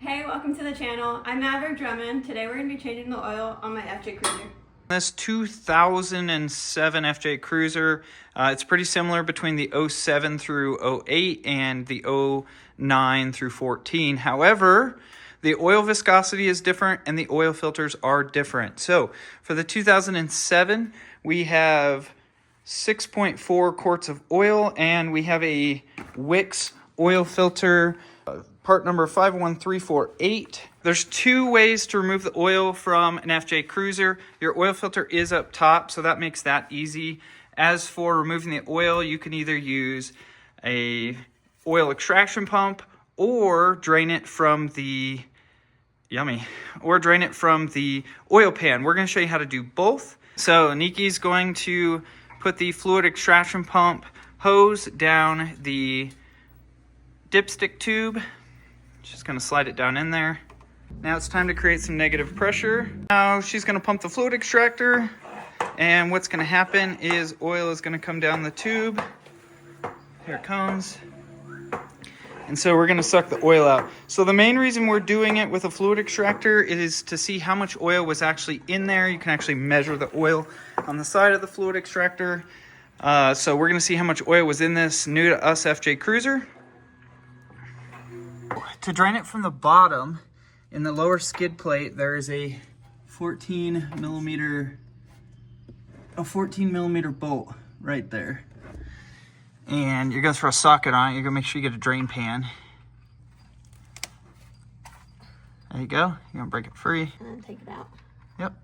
Hey, welcome to the channel. I'm Maverick Drummond. Today we're going to be changing the oil on my FJ Cruiser. This 2007 FJ Cruiser, it's pretty similar between the 07 through 08 and the 09 through 14. However, the oil viscosity is different and the oil filters are different. So for the 2007, we have 6.4 quarts of oil and we have a Wix oil filter, part number 51348. There's two ways to remove the oil from an FJ Cruiser. Your oil filter is up top, so that makes that easy. As for removing the oil, you can either use a oil extraction pump or drain it from the oil pan. We're going to show you how to do both. So Niki's going to put the fluid extraction pump hose down the dipstick tube. She's going to slide it down in there. Now it's time to create some negative pressure. Now she's going to pump the fluid extractor, and what's going to happen is oil is going to come down the tube. Here it comes. And so we're going to suck the oil out. So the main reason we're doing it with a fluid extractor is to see how much oil was actually in there. You can actually measure the oil on the side of the fluid extractor. So we're going to see how much oil was in this new to us FJ Cruiser. To drain it from the bottom, in the lower skid plate, there is a 14 millimeter bolt right there. And you're gonna throw a socket on it. You're gonna make sure you get a drain pan. There you go. You're gonna break it free. And then take it out. Yep.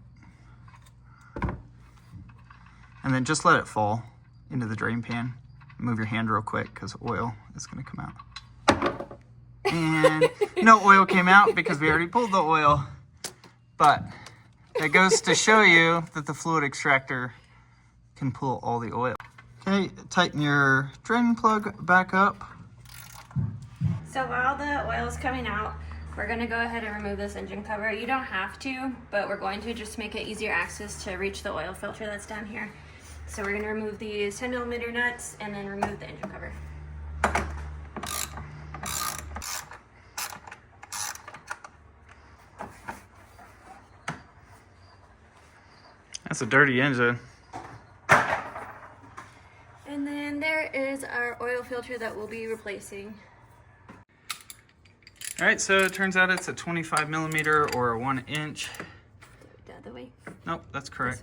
And then just let it fall into the drain pan. Move your hand real quick because oil is gonna come out. And no oil came out because we already pulled the oil, but it goes to show you that the fluid extractor can pull all the oil. Okay, tighten your drain plug back up. So while the oil is coming out, we're going to go ahead and remove this engine cover. You don't have to, but we're going to just to make it easier access to reach the oil filter that's down here. So we're going to remove these 10 millimeter nuts and then remove the engine cover. That's a dirty engine. And then there is our oil filter that we'll be replacing. All right, so it turns out it's a 25 millimeter or a 1 inch. The other way. Nope, that's correct.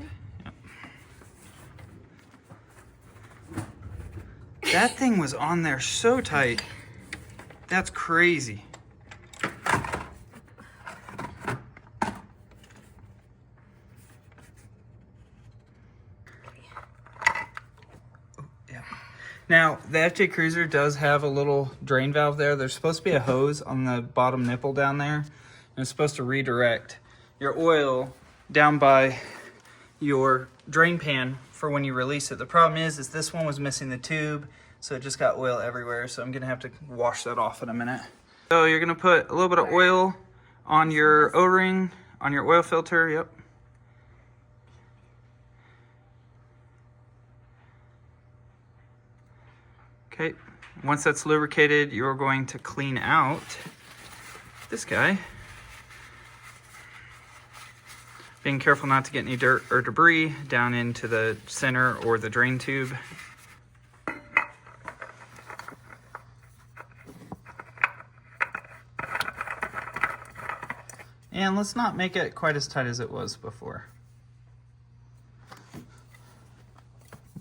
Yep. That thing was on there so tight. That's crazy. Now, the FJ Cruiser does have a little drain valve there. There's supposed to be a hose on the bottom nipple down there, and it's supposed to redirect your oil down by your drain pan for when you release it. The problem is this one was missing the tube, so it just got oil everywhere, so I'm gonna have to wash that off in a minute. So you're gonna put a little bit of oil on your O-ring, on your oil filter, yep. Okay, once that's lubricated, you're going to clean out this guy. Being careful not to get any dirt or debris down into the center or the drain tube. And let's not make it quite as tight as it was before.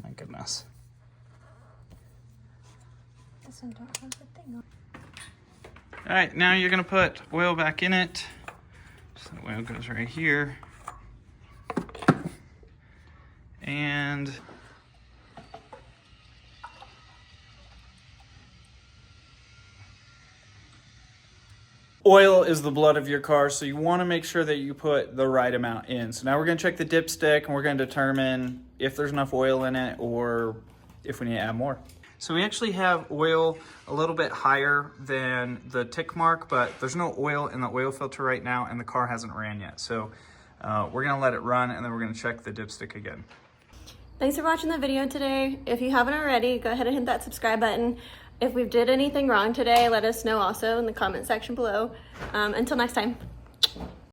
My goodness. All right, now you're gonna put oil back in it. So the oil goes right here. And oil is the blood of your car, so you want to make sure that you put the right amount in. So now we're gonna check the dipstick and we're gonna determine if there's enough oil in it or if we need to add more. So we actually have oil a little bit higher than the tick mark, but there's no oil in the oil filter right now and the car hasn't ran yet. So we're gonna let it run and then we're gonna check the dipstick again. Thanks for watching the video today. If you haven't already, go ahead and hit that subscribe button. If we did anything wrong today, let us know also in the comment section below. Until next time.